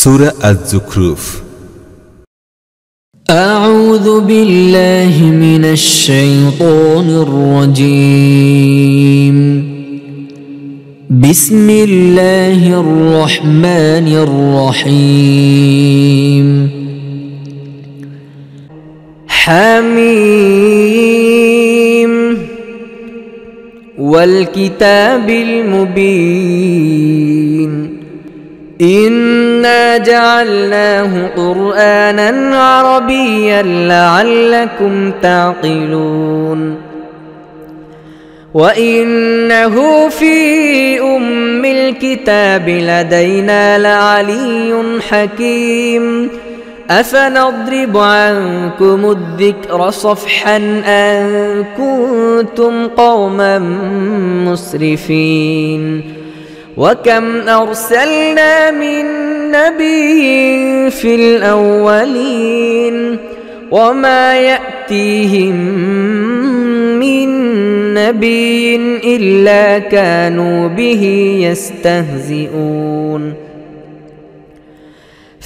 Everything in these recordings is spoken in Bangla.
সূরা আয-যুখরুফ। আউযু বিল্লাহি মিনাশ শাইতানির রাজীম। বিসমিল্লাহির রহমানির রহিম। হামিম ওয়াল কিতাবিল মুবিন। إنا جعلناه قرآنا عربيا لعلكم تعقلون وإنه في أم الكتاب لدينا لعلي حكيم أفنضرب عنكم الذكر صفحا أن كنتم قوما مسرفين وكم أرسلنا من نبي في الأولين وما يأتيهم من نبي إلا كانوا به يستهزئون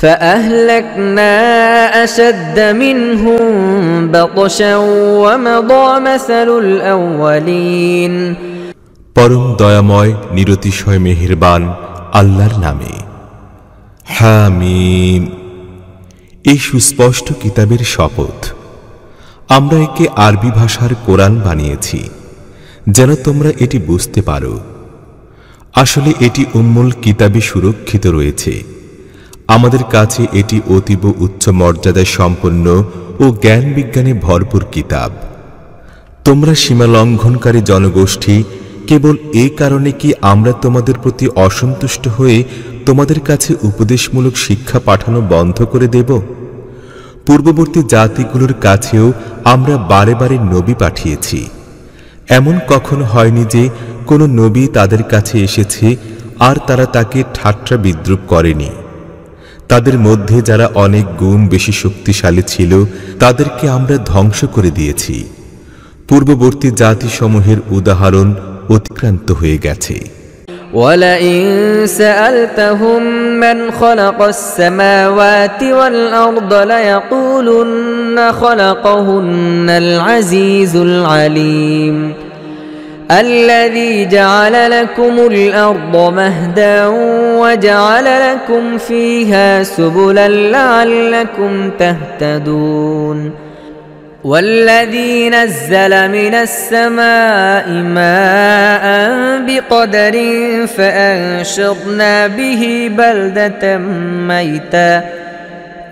فأهلكنا أشد منهم بطشا ومضى مثل الأولين। পরম দয়াময় নিরতিশয় মেহেরবান আল্লাহর নামে। হামিম, এই সুস্পষ্ট কিতাবের শপথ। আমরা একে আরবি ভাষার কোরআন বানিয়েছি যেন তোমরা এটি বুঝতে পারো। আসলে এটি উম্মুল কিতাবে সুরক্ষিত রয়েছে। আমাদের কাছে এটি অতীব উচ্চ মর্যাদায় সম্পন্ন ও জ্ঞান বিজ্ঞানে ভরপুর কিতাব। তোমরা সীমা লঙ্ঘনকারী জনগোষ্ঠী কেবল এই কারণে কি আমরা তোমাদের প্রতি অসন্তুষ্ট হয়ে তোমাদের কাছে উপদেশমূলক শিক্ষা পাঠানো বন্ধ করে দেব? পূর্ববর্তী জাতিগুলোর কাছেও আমরা বারে বারে নবী পাঠিয়েছি। এমন কখনো হয়নি যে কোনো নবী তাদের কাছে এসেছে আর তারা তাকে ঠাট্টা বিদ্রূপ করেনি। তাদের মধ্যে যারা অনেক গুণ বেশি শক্তিশালী ছিল তাদেরকে আমরা ধ্বংস করে দিয়েছি। পূর্ববর্তী জাতিসমূহের উদাহরণ অতিক্রান্ত হয়ে গেছে। وَلَئِن سَأَلْتَهُم مَّنْ خَلَقَ السَّمَاوَاتِ وَالْأَرْضَ لَيَقُولُنَّ خَلَقَهُنَّ الْعَزِيزُ الْعَلِيمُ الَّذِي جَعَلَ لَكُمُ الْأَرْضَ مَهْدًا وَجَعَلَ لَكُمْ فِيهَا سُبُلًا لَّعَلَّكُمْ تَهْتَدُونَ والذي نزل من السماء ماء بقدر فأنشرنا به بلدة ميتا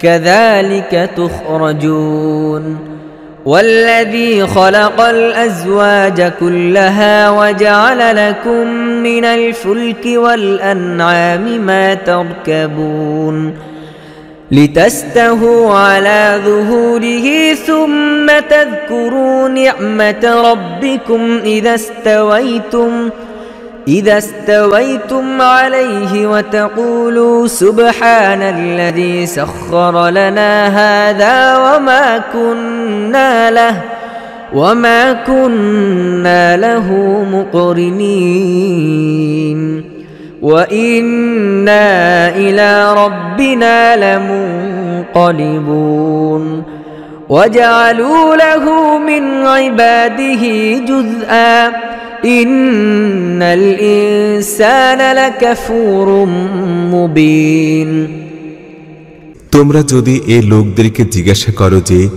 كذلك تخرجون والذي خلق الأزواج كلها وجعل لكم من الفلك والأنعام ما تركبون لتستهوا على ظهوره ثم تذكروا نعمة ربكم إذا استويتم عليه وتقولوا سبحان الذي سخر لنا هذا وما كنا له مقرنين وإنا إلى ربنا لمنقلبون وجعلوا له من عباده جزءا إن الإنسان لكفور مبين। তোমরা যদি এই লোকদেরকে জিজ্ঞাসা করো যে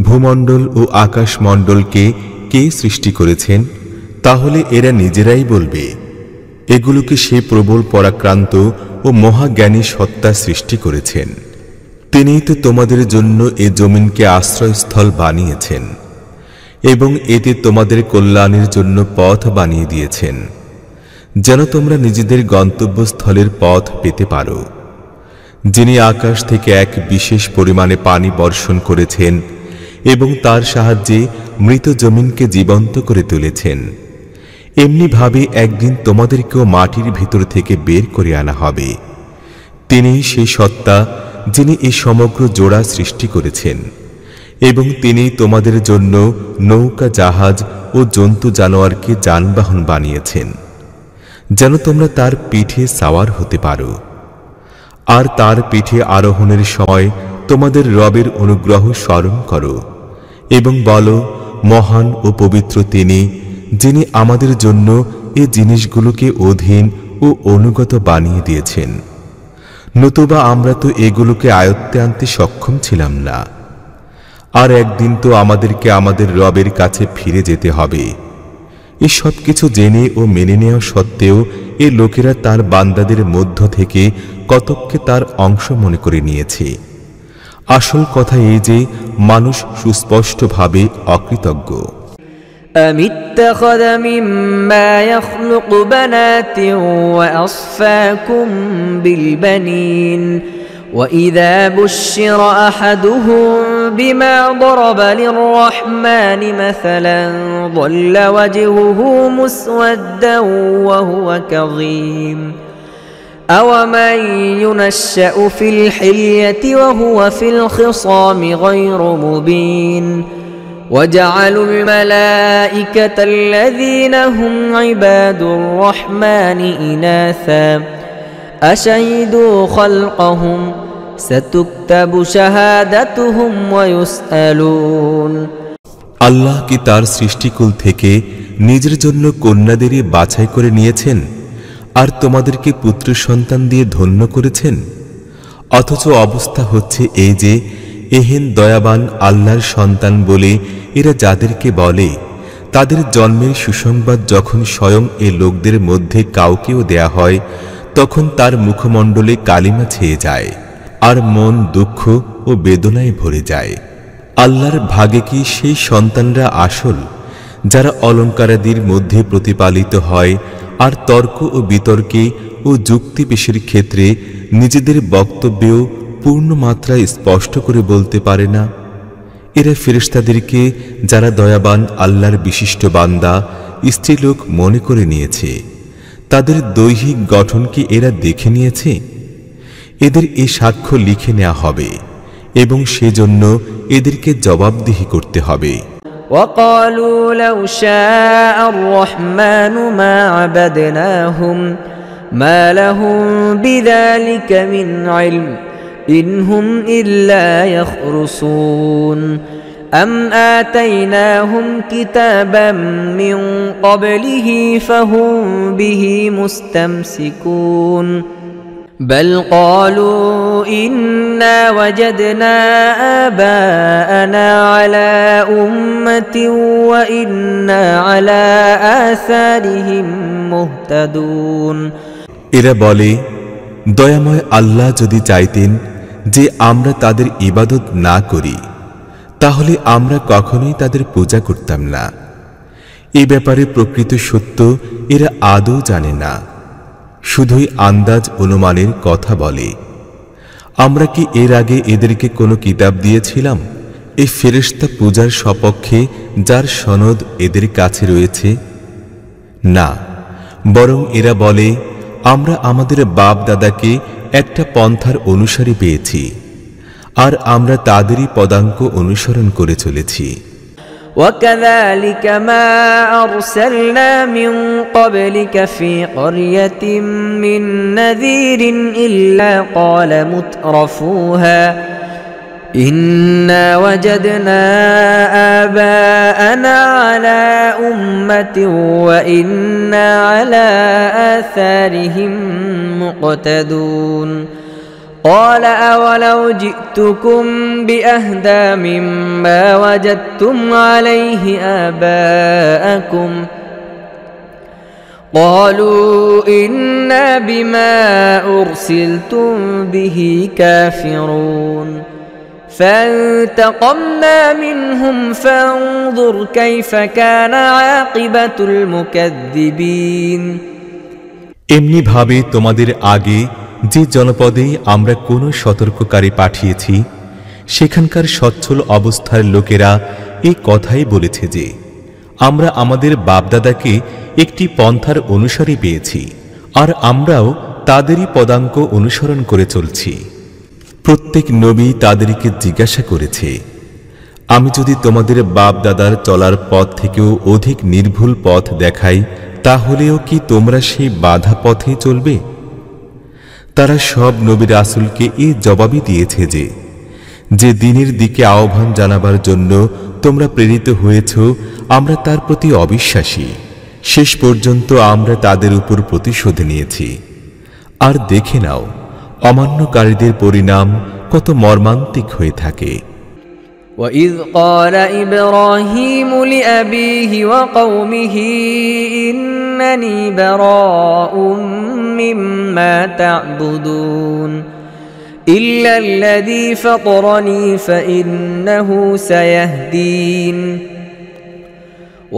ভূমণ্ডল ও আকাশমণ্ডলকে কে সৃষ্টি করেছেন, তাহলে এরা নিজেরাই বলবে এগুলোকে সে প্রবল পরাক্রান্ত ও মহাজ্ঞানী সত্তা সৃষ্টি করেছেন। তিনিই তো তোমাদের জন্য এ জমিনকে আশ্রয়স্থল বানিয়েছেন এবং এতে তোমাদের কল্যাণের জন্য পথ বানিয়ে দিয়েছেন যেন তোমরা নিজেদের গন্তব্যস্থলের পথ পেতে পারো। যিনি আকাশ থেকে এক বিশেষ পরিমাণে পানি বর্ষণ করেছেন এবং তার সাহায্যে মৃত জমিনকে জীবন্ত করে তুলেছেন, এমনি ভাবে একদিন তোমাদেরকেও মাটির ভিতর থেকে বের করে আনা হবে। তিনি সেই সত্তা যিনি এই সমগ্র জোড়া সৃষ্টি করেছেন এবং তিনি তোমাদের জন্য নৌকা, জাহাজ ও জন্তু জানোয়ারকে যানবাহন বানিয়েছেন যেন তোমরা তার পিঠে সাওয়ার হতে পারো। আর তার পিঠে আরোহণের সময় তোমাদের রবের অনুগ্রহ স্মরণ করো এবং বলো, মহান ও পবিত্র তিনি, যিনি আমাদের জন্য এই জিনিসগুলোকে অধীন ও অনুগত বানিয়ে দিয়েছেন, নতুবা আমরা তো এগুলোকে আয়ত্তে আনতে সক্ষম ছিলাম না। আর একদিন তো আমাদেরকে আমাদের রবের কাছে ফিরে যেতে হবে। এই সব কিছু জেনে ও মেনে নেওয়া সত্ত্বেও এ লোকেরা তার বান্দাদের মধ্য থেকে কতককে তার অংশ মনে করে নিয়েছে। আসল কথা এই যে মানুষ সুস্পষ্টভাবে অকৃতজ্ঞ। أم اتخذ مما يخلق بنات وأصفاكم بالبنين وإذا بشر أحدهم بما ضرب للرحمن مثلا ظل وجهه مسودا وهو كظيم أومن ينشأ في الحلية وهو في الخصام غير مبين وجعلوا الملائكة الذين هم عباد الرحمن إناثا أشهدوا خلقهم ستكتب شهادتهم ويسألون আল্লাহ কি তার সৃষ্টিকুল থেকে নিজের জন্য কন্যাদেরই বাছাই করে নিয়েছেন আর তোমাদেরকে পুত্র সন্তান দিয়ে ধন্য করেছেন? অথচ অবস্থা হচ্ছে এই যে এহেন দয়াবান আল্লাহর সন্তান বলে এরা যাদেরকে বলে, তাদের জন্মের সুসংবাদ যখন স্বয়ং এ লোকদের মধ্যে কাউকেও দেয়া হয়, তখন তার মুখমণ্ডলে কালিমা ছেয়ে যায় আর মন দুঃখ ও বেদনায় ভরে যায়। আল্লাহর ভাগে কি সেই সন্তানরা আসল, যারা অলঙ্কারাদির মধ্যে প্রতিপালিত হয় আর তর্ক ও বিতর্কে ও যুক্তি পেশের ক্ষেত্রে নিজেদের বক্তব্যেও পূর্ণ মাত্রায় স্পষ্ট করে বলতে পারে না? এরা ফেরেশতাদেরকে, যারা দয়াবান আল্লাহর বিশিষ্ট বান্দা, স্ত্রীলোক মনে করে নিয়েছে, তাদের দৈহিক গঠন কি এরা দেখে নিয়েছে? এদের এ সাক্ষ্য লিখে নেওয়া হবে এবং সেজন্য এদেরকে জবাবদিহি করতে হবে। وقالوا لو شاء الرحمن ما عبدناهم ما لهم بذلك من علم إن هم إلا يخرصون أم آتيناهم كتابا من قبله فهم به مستمسكون بل قالوا إنا وجدنا آباءنا على أمة وإنا على آثارهم مهتدون এরা বলে, দয়াময় আল্লাহ যদি চাইতেন যে আমরা তাদের ইবাদত না করি, তাহলে আমরা কখনোই তাদের পূজা করতাম না। এ ব্যাপারে প্রকৃত সত্য এরা আদৌ জানে না, শুধুই আন্দাজ অনুমানের কথা বলে। আমরা কি এর আগে এদেরকে কোনো কিতাব দিয়েছিলাম এই ফেরেশতা পূজার সপক্ষে, যার সনদ এদের কাছে রয়েছে? না, বরং এরা বলে, আমরা আমাদের বাপ দাদাকে একটা পন্থার অনুসারী পেয়েছি আর আমরা তাদেরই পদাঙ্ক অনুসরণ করে চলেছি। وكذلك ما أرسلنا من قبلك في قرية من نذير إلا قال مترفوها إنا وجدنا آباءنا على أمة وإنا على آثارهم مقتدون قال أولو جئتكم بأهدى مما وجدتم عليه آباءكم قالوا إنا بما أرسلتم به كافرون فانتقمنا منهم فانظر كيف كان عاقبة المكذبين এমনি ভাবে তোমাদের আগে যে জনপদে আমরা কোনো সতর্ককারী পাঠিয়েছি, সেখানকার সচ্ছল অবস্থার লোকেরা এই কথাই বলেছে যে আমরা আমাদের বাপদাদাকে একটি পন্থার অনুসারী পেয়েছি আর আমরাও তাদেরই পদাঙ্ক অনুসরণ করে চলছি। প্রত্যেক নবী তাদেরকে জিজ্ঞাসা করেছে, আমি যদি তোমাদের বাপ দাদার চলার পথ থেকেও অধিক নির্ভুল পথ দেখাই, তাহলেও কি তোমরা সেই বাধা পথে চলবে? তারা সব নবী রাসূলকে এই জবাবই দিয়েছে যে দ্বীনের দিকে আহ্বান জানাবার জন্য তোমরা প্রেরিত হয়েছ, আমরা তার প্রতি অবিশ্বাসী। শেষ পর্যন্ত আমরা তাদের উপর প্রতিশোধ নিয়েছি। আর দেখে নাও অমান্যকারীদের পরিণাম কত মর্মান্তিক হয়ে থাকে। وَإِذْ قَالَ إِبْرَاهِيمُ لِأَبِيهِ وَقَوْمِهِ إِنَّنِي بَرَاءٌ مِّمَّا تَعْبُدُونَ إِلَّا الَّذِي فَطَرَنِي فَإِنَّهُ سَيَهْدِينِ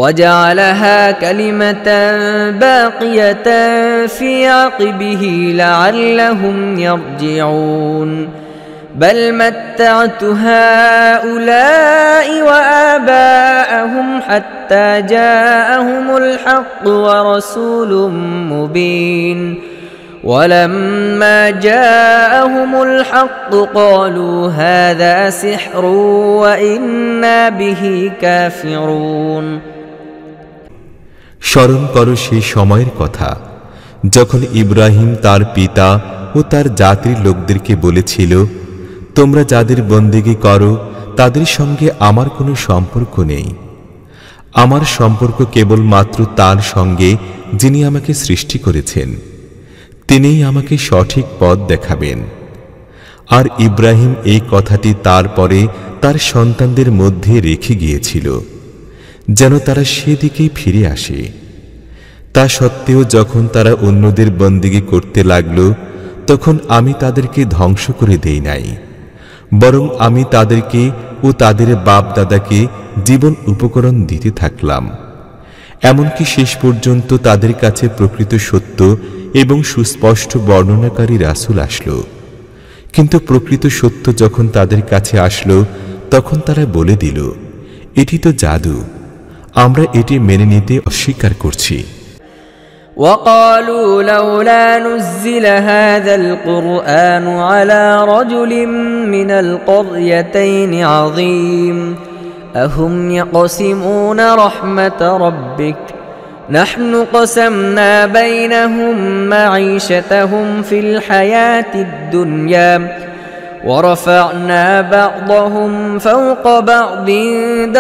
وَجَعَلَهَا كَلِمَةً بَاقِيَةً فِي عَقِبِهِ لَعَلَّهُمْ يَرْجِعُونَ بل متعت هؤلاء وآباءهم حتى جاءهم الحق ورسول مبين ولما جاءهم الحق قالوا هذا سحر وإنا به كافرون স্মরণ করো সেই সময়ের কথা যখন ইব্রাহিম তার পিতা ও তার জাতির লোকদেরকে বলেছিল, তোমরা যাদের বন্দেগী করো তাদের সঙ্গে আমার কোনো সম্পর্ক নেই। আমার সম্পর্ক কেবলমাত্র তার সঙ্গে যিনি আমাকে সৃষ্টি করেছেন, তিনিই আমাকে সঠিক পথ দেখাবেন। আর ইব্রাহিম এই কথাটি তারপরে তার সন্তানদের মধ্যে রেখে গিয়েছিল যেন তারা সেদিকেই ফিরে আসে। তা সত্ত্বেও যখন তারা অন্যদের বন্দেগী করতে লাগল, তখন আমি তাদেরকে ধ্বংস করে দেই নাই, বরং আমি তাদেরকে ও তাদের বাপ দাদাকে জীবন উপকরণ দিতে থাকলাম, এমনকি শেষ পর্যন্ত তাদের কাছে প্রকৃত সত্য এবং সুস্পষ্ট বর্ণনাকারী রাসূল আসলো। কিন্তু প্রকৃত সত্য যখন তাদের কাছে আসলো, তখন তারা বলে দিল, এটি তো জাদু, আমরা এটি মেনে নিতে অস্বীকার করছি। وقالوا لولا نزل هذا القرآن على رجل من القريتين عظيم أهم يقسمون رحمة ربك نحن قسمنا بينهم معيشتهم في الحياة الدنيا ورفعنا بعضهم فوق بعض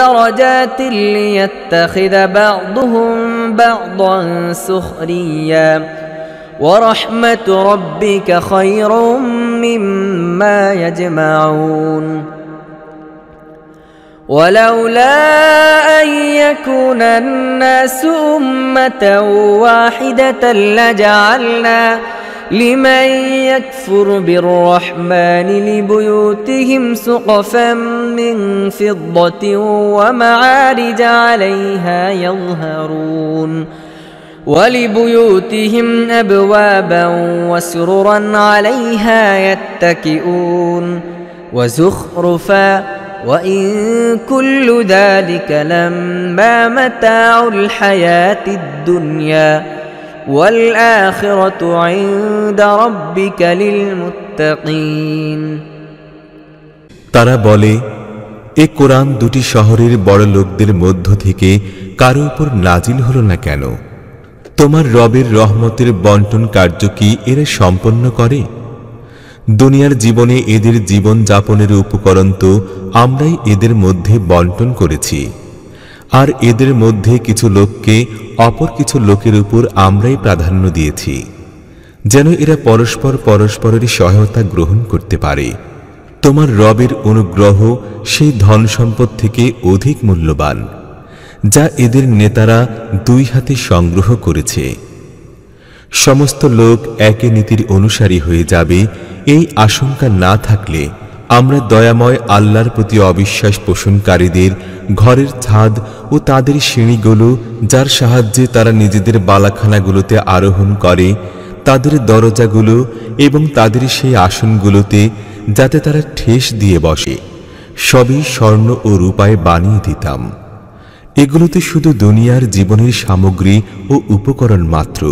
درجات ليتخذ بعضهم بعضا سخريا ورحمة ربك خير مما يجمعون ولولا أن يكون الناس أمة واحدة لجعلنا لمن يكفر بالرحمن لبيوتهم سقفا من فضة ومعارج عليها يظهرون ولبيوتهم أبوابا وسررا عليها يتكئون وزخرفا وإن كل ذلك لما متاع الحياة الدنيا والآخرة عند ربك للمتقين তারা বলে, এ কোরআন দুটি শহরের বড় লোকদের মধ্য থেকে কারো উপর নাজিল হলো না কেন? তোমার রবের রহমতের বন্টন কার্য কি এরা সম্পন্ন করে? দুনিয়ার জীবনে এদের জীবন যাপনের উপকরণ তো আমরাই এদের মধ্যে বন্টন করেছি, আর এদের মধ্যে কিছু লোককে অপর কিছু লোকের উপর আমরাই প্রাধান্য দিয়েছি, যেন এরা পরস্পর পরস্পরের সহায়তা গ্রহণ করতে পারে। তোমার রবের অনুগ্রহ সেই ধন সম্পদ থেকে অধিক মূল্যবান যা এদের নেতারা দুই হাতে সংগ্রহ করেছে। সমস্ত লোক একে নীতির অনুসারী হয়ে যাবে, এই আশঙ্কা না থাকলে আমরা দয়াময় আল্লাহর প্রতি অবিশ্বাস পোষণকারীদের ঘরের ছাদ ও তাদের সিঁড়িগুলো যার সাহায্যে তারা নিজেদের বালাখানাগুলোতে আরোহণ করে, তাদের দরজাগুলো এবং তাদের সেই আসনগুলোতে যাতে তারা ঠেস দিয়ে বসে, সবই স্বর্ণ ও রূপায় বানিয়ে দিতাম। এগুলোতে শুধু দুনিয়ার জীবনের সামগ্রী ও উপকরণ মাত্র,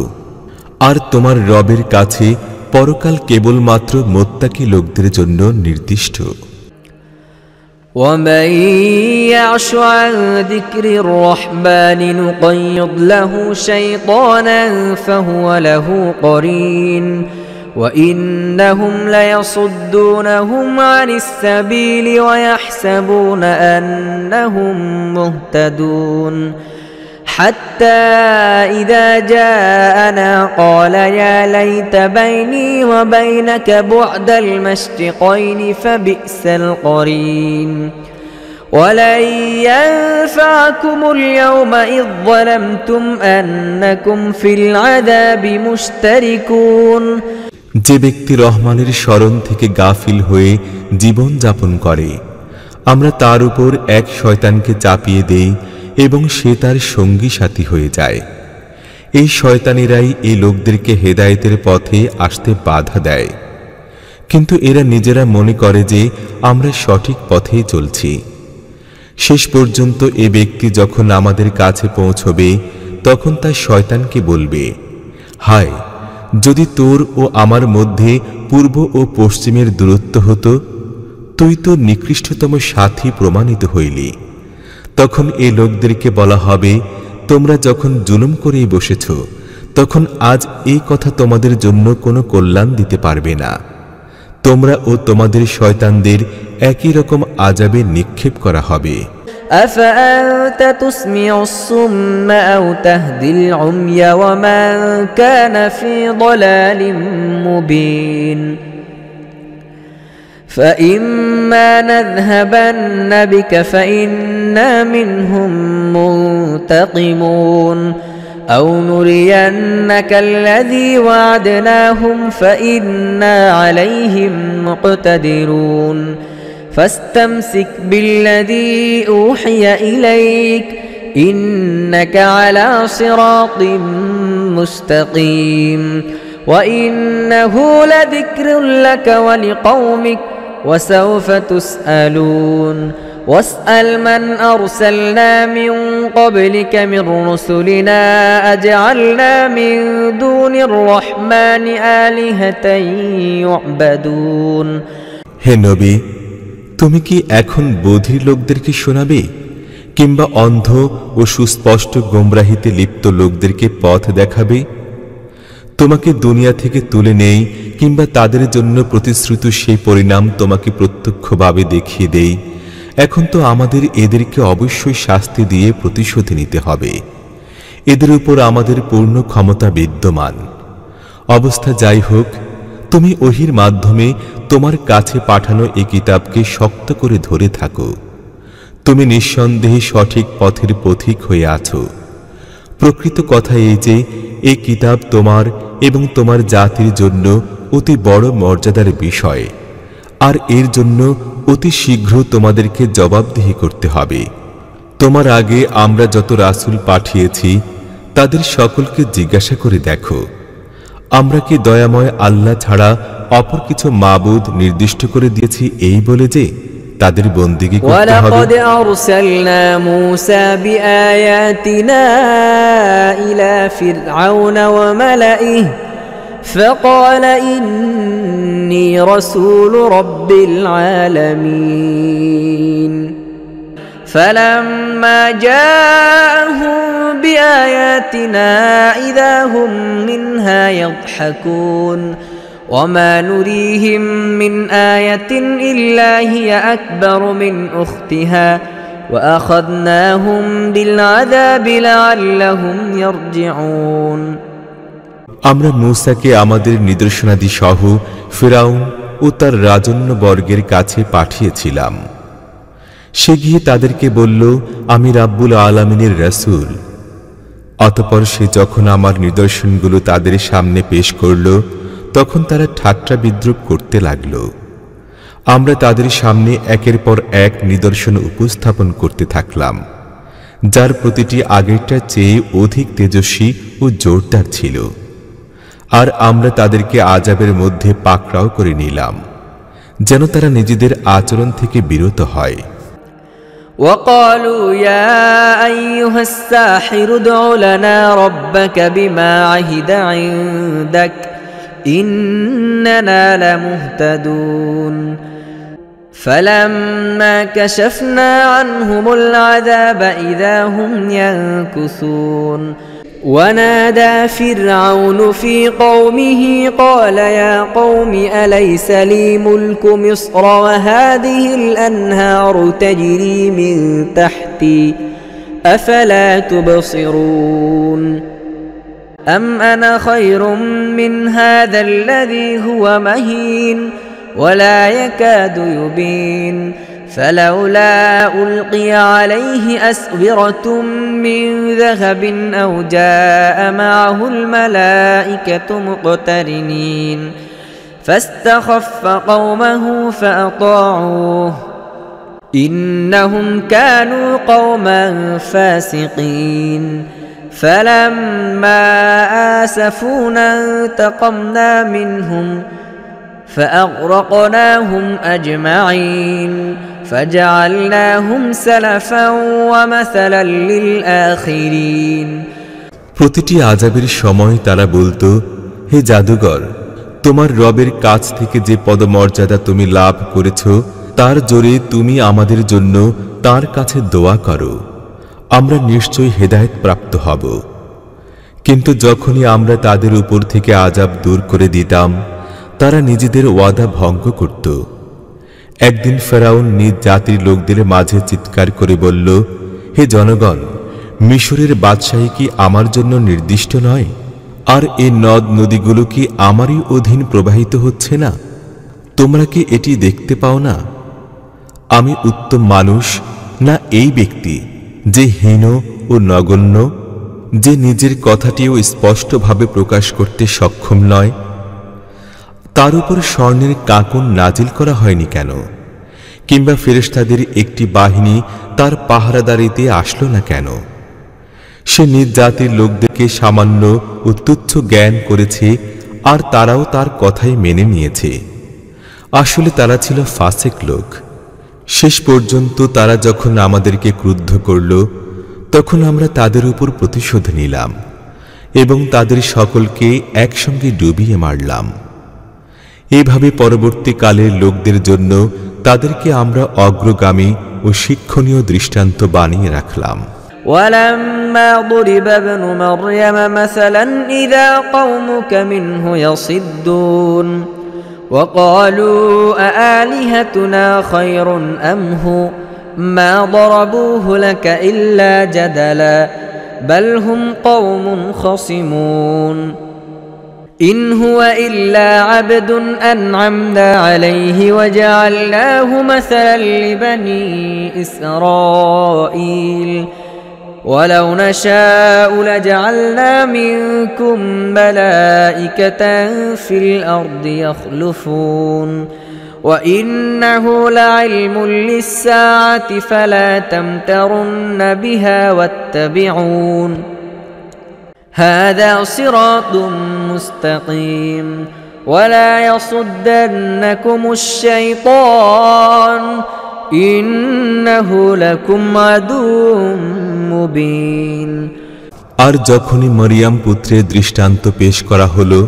আর তোমার রবের কাছে পরকাল কেবলমাত্র মুত্তাকি লোকদের জন্য নির্দিষ্ট। ومن يعش عن ذكر الرحمن نقيض له شيطانا فهو له قرين وإنهم ليصدونهم عن السبيل ويحسبون أنهم مهتدون حتى إذا جاءنا قال يا ليت بيني وبينك بعد المشرقين فبئس القرين ولن ينفعكم اليوم إذ ظلمتم أنكم في العذاب مشتركون যে ব্যক্তি রহমানের স্মরণ থেকে গাফিল হয়ে জীবন যাপন করে আমরা তার উপর এক শয়তানকে চাপিয়ে দেই এবং সে তার সঙ্গী সাথী হয়ে যায়। এই শয়তানেরাই এই লোকদেরকে হেদায়েতের পথে আসতে বাধা দেয়, কিন্তু এরা নিজেরা মনে করে যে আমরা সঠিক পথেই চলছি। শেষ পর্যন্ত এ ব্যক্তি যখন আমাদের কাছে পৌঁছবে তখন তার শয়তানকে বলবে, হায়, যদি তোর ও আমার মধ্যে পূর্ব ও পশ্চিমের দূরত্ব হতো, তুই তো নিকৃষ্টতম সাথী প্রমাণিত হইলি। তখন এই লোকদেরকে বলা হবে, তোমরা যখন জুলুম করেই বসেছ তখন আজ এই কথা তোমাদের জন্য কোনো কল্যাণ দিতে পারবে না। তোমরা ও তোমাদের শয়তানদের একই রকম আযাবে নিক্ষেপ করা হবে। أفأنت تسمع الصم أو تهدي العمي ومن كان في ضلال مبين فإما نذهبن بك فإنا منهم منتقمون أو نرينك الذي وعدناهم فإنا عليهم مقتدرون فاستمسك بالذي أوحي إليك إنك على صراط مستقيم وإنه لذكر لك ولقومك وسوف تسألون واسأل من أرسلنا من قبلك من رسلنا أجعلنا من دون الرحمن آلهة يعبدون হে নবী, তুমি কি এখন বধির লোকদেরকে শোনাবে কিংবা অন্ধ ও সুস্পষ্ট গোমরাহিতে লিপ্ত লোকদেরকে পথ দেখাবে? তোমাকে দুনিয়া থেকে তুলে নেই কিংবা তাদের জন্য প্রতিশ্রুত সেই পরিণাম তোমাকে প্রত্যক্ষভাবে দেখিয়ে দেই, এখন তো আমাদের এদেরকে অবশ্যই শাস্তি দিয়ে প্রতিশোধ নিতে হবে। এদের উপর আমাদের পূর্ণ ক্ষমতা বিদ্যমান। অবস্থা যাই হোক, তুমি ওহির মাধ্যমে তোমার কাছে পাঠানো এই কিতাবকে শক্ত করে ধরে থাকো। তুমি নিঃসন্দেহে সঠিক পথের পথিক হয়ে আছো। প্রকৃত কথা এই যে এই কিতাব তোমার এবং তোমার জাতির জন্য অতি বড় মর্যাদার বিষয়, আর এর জন্য অতি শীঘ্র তোমাদেরকে জবাবদিহি করতে হবে। তোমার আগে আমরা যত রাসূল পাঠিয়েছি তাদের সকলকে জিজ্ঞাসা করে দেখো, আমরা কি দয়াময় আল্লাহ ছাড়া অপর কিছু মাবুদ নির্দিষ্ট করে দিয়েছি এই বলে যে তাদের বন্দেগী করতে হবে? ওয়ালাকাদ আরসালনা মূসা বিআয়াতিনা ইলা ফিরআউনা ওয়া মালাইহি فقال إني رسول رب العالمين فلما جاءهم بآياتنا إذا هم منها يضحكون وما نريهم من آية إلا هي أكبر من أختها وأخذناهم بالعذاب لعلهم يرجعون আমরা মূসাকে আমাদের নিদর্শনাদি সহ ফিরআউন ও তার রাজন্য বর্গের কাছে পাঠিয়েছিলাম। সে গিয়ে তাদেরকে বলল, আমি রাব্বুল আলামিনের রাসূল। অতঃপর সে যখন আমার নিদর্শনগুলো তাদের সামনে পেশ করল তখন তারা ঠাট্টা বিদ্রূপ করতে লাগল। আমরা তাদের সামনে একের পর এক নিদর্শন উপস্থাপন করতে থাকলাম, যার প্রতিটি আগেরটার চেয়ে অধিক তেজস্বী ও জোরদার ছিল। আর আমরা তাদেরকে আযাবের মধ্যে পাকড়াও করে নিলাম, যেন তারা নিজেদের আচরণ থেকে বিরত হয়। وقالوا يا أيها الساحر ادع لنا ربك بما عهد عندك إننا لمهتدون فلما كشفنا عنهم العذاب إذا هم ينكثون ونادى فرعون في قومه قال يا قوم أليس لي ملك مصر وهذه الأنهار تجري من تحتي أفلا تبصرون أم أنا خير من هذا الذي هو مهين ولا يكاد يبين فلولا ألقي عليه أسورة من ذهب أو جاء معه الملائكة مقترنين فاستخف قومه فأطاعوه إنهم كانوا قوما فاسقين فلما آسفونا انتقمنا منهم فأغرقناهم أجمعين فجعلناهم سلفا ومثلا للآخرين প্রতিটি আযাবের সময় তারা বলতো, হে জাদুকর, তোমার রবের কাছ থেকে যে পদমর্যাদা তুমি লাভ করেছো তার জোরে তুমি আমাদের জন্য তার কাছে দোয়া করো, আমরা নিশ্চয়ই হেদায়েত প্রাপ্ত হব। কিন্তু যখনই আমরা তাদের উপর থেকে আযাব দূর করে দিতাম তারা নিজেদের ওয়াদা ভঙ্গ করত। একদিন ফেরাউন নিজ জাতির লোকদের মাঝে চিৎকার করে বলল, হে জনগণ, মিশরের বাদশাহী কি আমার জন্য নির্দিষ্ট নয়? আর এই নদ নদীগুলো কি আমারই অধীন প্রবাহিত হচ্ছে না? তোমরা কি এটি দেখতে পাও না? আমি উত্তম মানুষ না এই ব্যক্তি যে হীন ও নগণ্য, যে নিজের কথাটিও স্পষ্টভাবে প্রকাশ করতে সক্ষম নয়? তার উপর স্বর্ণের কাঁকন নাজিল করা হয়নি কেন? কিংবা ফেরেশতাদের একটি বাহিনী তার পাহারাদারিতে আসলো না কেন? সে নিজ জাতির লোকদেরকে সামান্য ও তুচ্ছ জ্ঞান করেছে, আর তারাও তার কথাই মেনে নিয়েছে। আসলে তারা ছিল ফাসিক লোক। শেষ পর্যন্ত তারা যখন আমাদেরকে ক্রুদ্ধ করল তখন আমরা তাদের উপর প্রতিশোধ নিলাম এবং তাদের সকলকে একসঙ্গে ডুবিয়ে মারলাম। এভাবে পরবর্তীকালের লোকদের জন্য তাদেরকে আমরা অগ্রগামী ও শিক্ষণীয় দৃষ্টান্ত বানিয়ে রাখলাম। ولما ضرب ابن مريم مثلا إذا قومك منه يصدون وقالوا أآلهتنا خير أم هو ما ضربوه لك إلا جدلا بل هم قوم خصمون إن هو إلا عبد أنعمنا عليه وجعلناه مثلا لبني إسرائيل ولو نشاء لجعلنا منكم ملائكة في الأرض يخلفون وإنه لعلم للساعة فلا تمترن بها واتبعون هذا صراط مستقيم ولا يصدنكم الشيطان إنه لكم عدو مبين আর যখনই মরিয়ম পুত্রের দৃষ্টান্ত পেশ করা হলো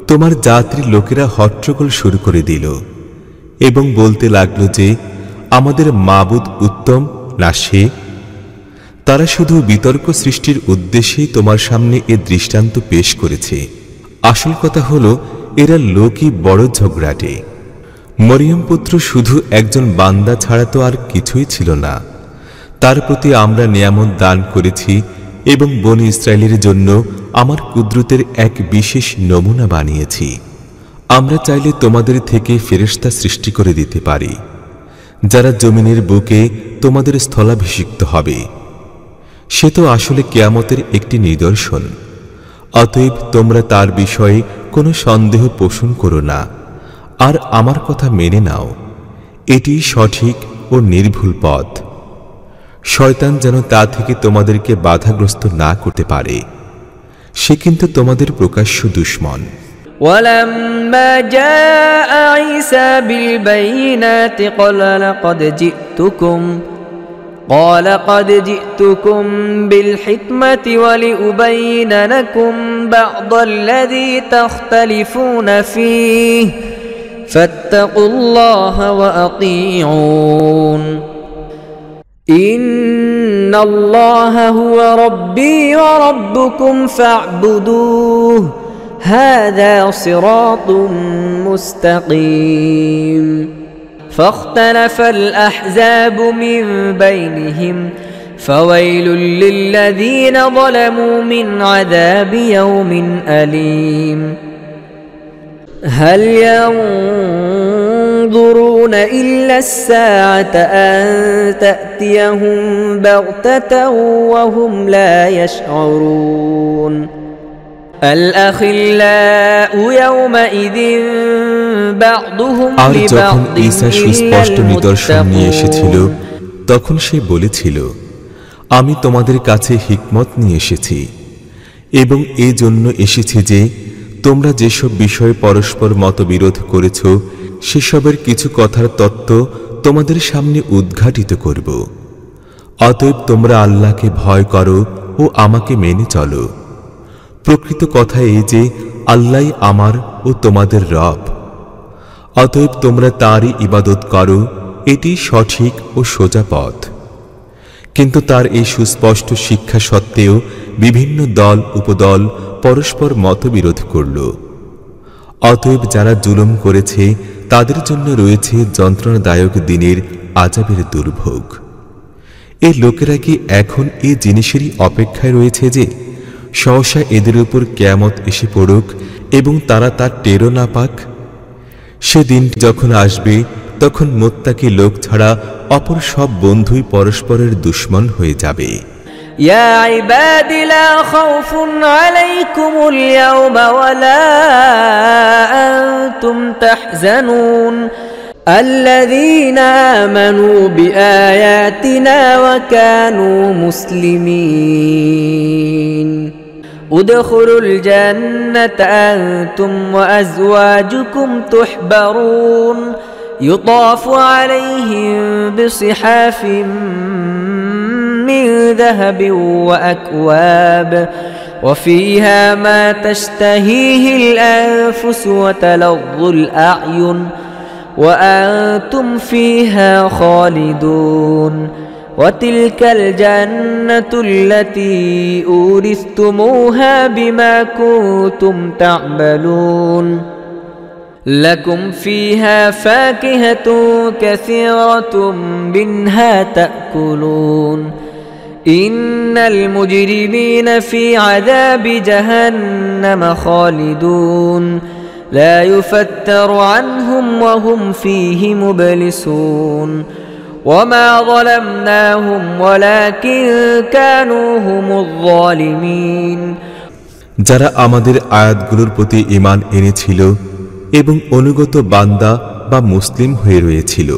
তোমার জাতির লোকেরা হট্টগোল শুরু করে দিল এবং বলতে লাগলো যে আমাদের মাবুদ উত্তম না সে। তারা শুধু বিতর্ক সৃষ্টির উদ্দেশ্যেই তোমার সামনে এ দৃষ্টান্ত পেশ করেছে। আসল কথা হলো এরা লোকই বড় ঝগড়াটে। মরিয়ম পুত্র শুধু একজন বান্দা ছাড়া তো আর কিছুই ছিল না। তার প্রতি আমরা নিয়ামত দান করেছি এবং বনী ইসরায়েলের জন্য আমার কুদরতের এক বিশেষ নমুনা বানিয়েছি। আমরা চাইলে তোমাদের থেকে ফেরেশতা সৃষ্টি করে দিতে পারি যারা জমিনের বুকে তোমাদের স্থলাভিষিক্ত হবে। সে তো আসলে কিয়ামতের একটি নিদর্শন। অতএব তোমরা তার বিষয়ে কোনো সন্দেহ পোষণ করো না, আর আমার কথা মেনে নাও। এটি সঠিক ও নির্ভুল পথ। শয়তান যেন তা থেকে তোমাদেরকে বাধাগ্রস্ত না করতে পারে। সে কিন্তু তোমাদের প্রকাশ্য দুশমন। ولما جاء عيسى بالبينات قال قد جئتكم بالحكمة ولأبين لكم بعض الذي تختلفون فيه فاتقوا الله وأطيعون إن الله هو ربي وربكم فاعبدوه هذا صراط مستقيم فاختلف الأحزاب من بينهم فويل للذين ظلموا من عذاب يوم أليم هل ينظرون إلا الساعة أن تأتيهم بغتة وهم لا يشعرون الأخلاء يومئذ بعضهم আর যখন لبعض ঈসা إلا সুস্পষ্ট নিদর্শন নিয়ে এসেছিল المتقون তখন সে বলেছিল, আমি তোমাদের কাছে হিকমত নিয়ে এসেছি এবং এই জন্য এসেছি যে তোমরা যেসব বিষয়ে পরস্পর মতবিরোধ করেছ সেসবের কিছু কথার তত্ত্ব তোমাদের সামনে উদ্ঘাটিত করব। অতএব তোমরা আল্লাহকে ভয় করো ও আমাকে মেনে চলো। প্রকৃত কথা এই যে আল্লাহই আমার ও তোমাদের রব। অতএব তোমরা তারই ইবাদত করো, এটি সঠিক ও সোজা পথ। কিন্তু তার এই সুস্পষ্ট শিক্ষা সত্ত্বেও বিভিন্ন দল উপদল পরস্পর মতবিরোধ করল। অতএব যারা জুলুম করেছে তাদের জন্য রয়েছে যন্ত্রণাদায়ক দিনের আযাবের দুর্ভোগ। এই লোকেরা কি এখন এই জিনিসেরই অপেক্ষায় রয়েছে যে সহসা এদের উপর কিয়ামত এসে পড়ুক এবং তারা তার টেরও না পাক? সেদিন যখন আসবে তখন মুত্তাকি লোক ছাড়া অপর সব বন্ধুই পরস্পরের দুশমন হয়ে যাবে। يا عباد لا خوف عليكم اليوم ولا أنتم تحزنون الذين آمنوا بآياتنا وكانوا مسلمين ادخلوا الجنة أنتم وأزواجكم تحبرون يطاف عليهم بصحاف من ذهب وأكواب وفيها ما تشتهيه الأنفس وتلظ الأعين وأنتم فيها خالدون وتلك الجنة التي أورثتموها بما كنتم تعملون لكم فيها فاكهة كثيرة منها تأكلون إن المجرمين في عذاب جهنم خالدون لا يفتر عنهم وهم فيه مبلسون وما ظلمناهم ولكن كانوا هم الظالمين যারা আমাদের আয়াতগুলোর প্রতি ঈমান এনেছিল এবং অনুগত বান্দা বা মুসলিম হয়ে রয়েছিল,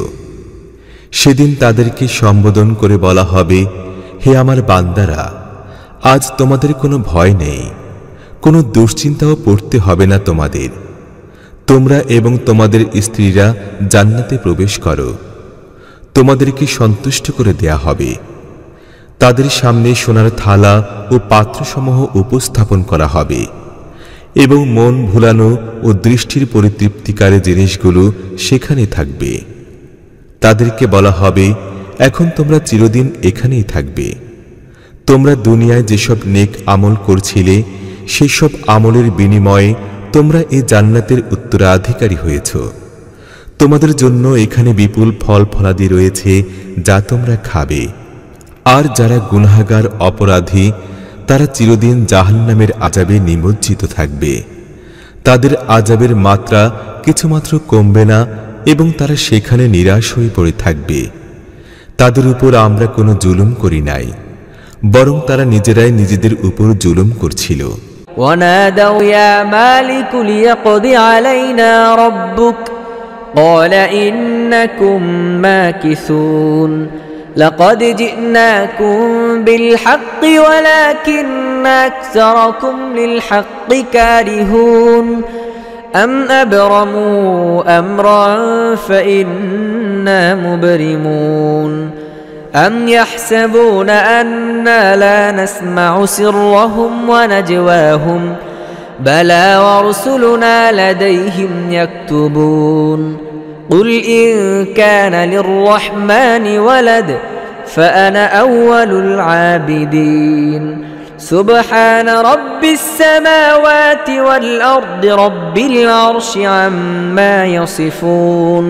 সেদিন তাদেরকে সম্বোধন করে বলা হবে, হে আমার বান্দারা, আজ তোমাদের কোনো ভয় নেই, কোনো দুশ্চিন্তাও পড়তে হবে না তোমাদের। তোমরা এবং তোমাদের স্ত্রীরা জান্নাতে প্রবেশ করো, তোমাদেরকে সন্তুষ্ট করে দেয়া হবে। তাদের সামনে সোনার থালা ও পাত্রসমূহ উপস্থাপন করা হবে এবং মন ভুলানো ও দৃষ্টির পরিতৃপ্তিকারী জিনিসগুলো সেখানে থাকবে। তাদেরকে বলা হবে, এখন তোমরা চিরদিন এখানেই থাকবে। তোমরা দুনিয়ায় যেসব নেক আমল করছিলে সেসব আমলের বিনিময়ে তোমরা এই জান্নাতের উত্তরাধিকারী হয়েছ। তোমাদের জন্য এখানে বিপুল ফল ফলাদি রয়েছে যা তোমরা খাবে। আর যারা গুনাহগার অপরাধী তারা চিরদিন জাহান্নামের আযাবে নিমজ্জিত থাকবে। তাদের আযাবের মাত্রা কিছুমাত্র কমবে না এবং তারা সেখানে নিরাশ হয়ে পড়ে থাকবে। তাদের উপর আমরা কোনো জুলুম করি নাই, বরং তারা নিজেরাই নিজেদের উপর জুলুম করছিল। ونادوا يا مالك ليقض علينا ربك قال إنكم ماكثون لقد جئناكم بالحق ولكن أكثركم للحق كارهون أم أبرموا أمرا فإنا مبرمون أم يحسبون أنا لا نسمع سرهم ونجواهم بلى ورسلنا لديهم يكتبون قل إن كان للرحمن ولد فأنا أول العابدين سبحان رب السماوات والأرض رب العرش عما يصفون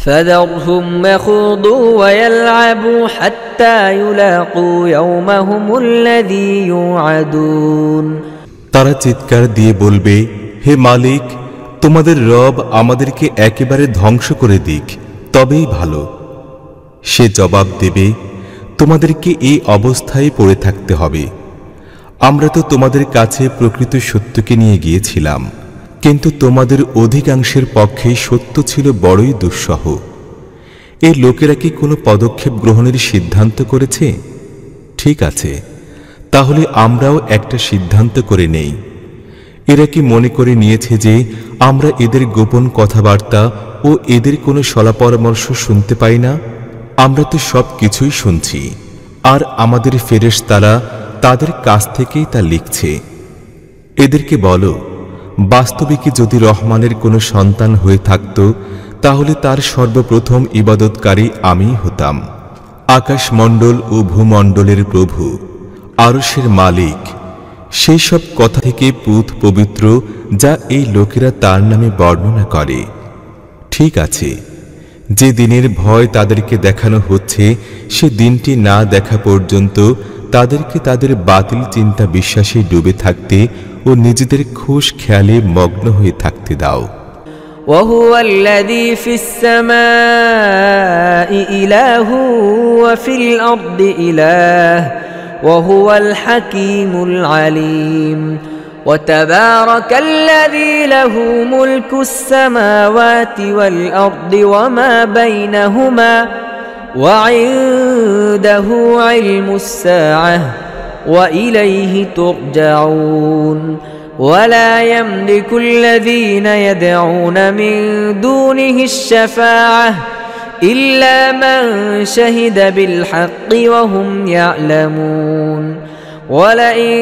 فذرهم يخوضوا ويلعبوا حتى يلاقوا يومهم الذي يوعدون তারা চিৎকার দিয়ে বলবে, হে মালিক, তোমাদের রব আমাদেরকে একেবারে ধ্বংস করে দিক, তবেই ভালো। সে জবাব দেবে, তোমাদেরকে এই অবস্থায় পড়ে থাকতে হবে। আমরা তো তোমাদের কাছে প্রকৃত সত্যকে নিয়ে গিয়েছিলাম, কিন্তু তোমাদের অধিকাংশের পক্ষে সত্য ছিল বড়ই দুঃসহ। এই লোকেরা কি কোনো পদক্ষেপ গ্রহণের সিদ্ধান্ত করেছে? ঠিক আছে, তাহলে আমরাও একটা সিদ্ধান্ত করে নেই। এরা কি মনে করে নিয়েছে যে আমরা এদের গোপন কথাবার্তা ও এদের কোনো সলাপরামর্শ শুনতে পাই না? আমরা তো সব কিছুই শুনছি, আর আমাদের ফেরেশতারা তাদের কাছ থেকেই তা লিখছে। এদেরকে বলো, বাস্তবিকই যদি রহমানের কোনো সন্তান হয়ে থাকত, তাহলে তার সর্বপ্রথম ইবাদতকারী আমিই হতাম। আকাশমণ্ডল ও ভূমণ্ডলের প্রভু, আরশের মালিক, সেই সব কথা থেকে পুত পবিত্র যা এই লোকেরা তার নামে বর্ণনা করে। ঠিক আছে, যে দিনের ভয় তাদেরকে দেখানো হচ্ছে, সে দিনটি না দেখা পর্যন্ত তাদেরকে তাদের বাতিল চিন্তা বিশ্বাসে ডুবে থাকতে ও নিজেদের খুশ খেয়ালে মগ্ন হয়ে থাকতে দাও। وهو الذي في السماء إله وفي الأرض إله وهو الحكيم العليم وتبارك الذي له ملك السماوات والأرض وما بينهما وعنده علم الساعة وإليه ترجعون ولا يملك الذين يدعون من دونه الشفاعة إلا من شهد بالحق وهم يعلمون ولئن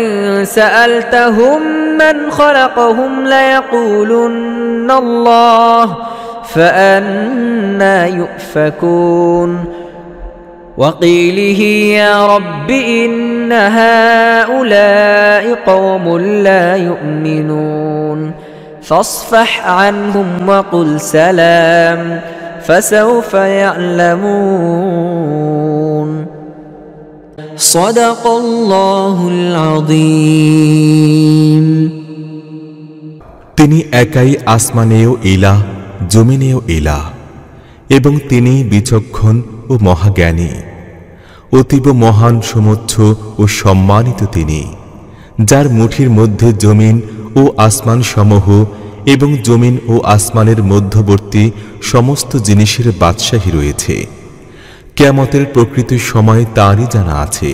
سألتهم من خلقهم ليقولن الله فأنى يؤفكون وقيله يا رب إن هؤلاء قوم لا يؤمنون فاصفح عنهم وقل سلام فسوف يعلمون صدق الله العظيم তিনি একাই আসমানেও ইলাহ, জমিনেও ইলাহ, এবং তিনি বিচক্ষণ ও মহাজ্ঞানী। অতীব মহান সমুচ্চ ও সম্মানিত তিনি, যার মুঠির মধ্যে জমিন ও আসমান সমূহ এবং জমিন ও আসমানের মধ্যবর্তী সমস্ত জিনিসের বাদশাহী রয়েছে। কিয়ামতের প্রকৃত সময় তারই জানা আছে,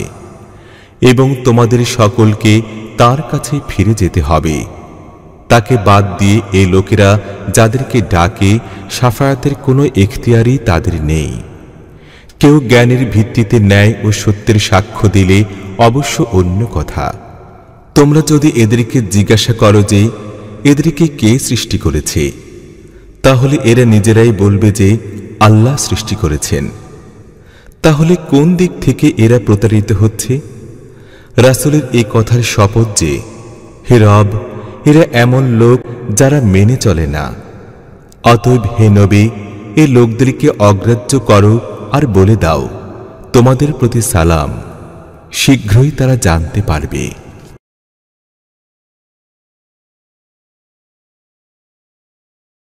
এবং তোমাদের সকলকে তার কাছে ফিরে যেতে হবে। তাকে বাদ দিয়ে এই লোকেরা যাদেরকে ডাকে, শাফায়াতের কোনো এখতিয়ারই তাদের নেই। কেউ জ্ঞানের ভিত্তিতে ন্যায় ও সত্যের সাক্ষ্য দিলে অবশ্য অন্য কথা। তোমরা যদি এদেরকে জিজ্ঞাসা করো যে এদেরকে কে সৃষ্টি করেছে, তাহলে এরা নিজেরাই বলবে যে আল্লাহ সৃষ্টি করেছেন। তাহলে কোন দিক থেকে এরা প্রতারিত হচ্ছে? রাসূলের এই কথার শপথ যে, হে রব, এরা এমন লোক যারা মেনে চলে না। অতএব হে নবী, এই লোকদেরকে অগ্রাহ্য করো আর বলে দাও, তোমাদের প্রতি সালাম, শীঘ্রই তারা জানতে পারবে।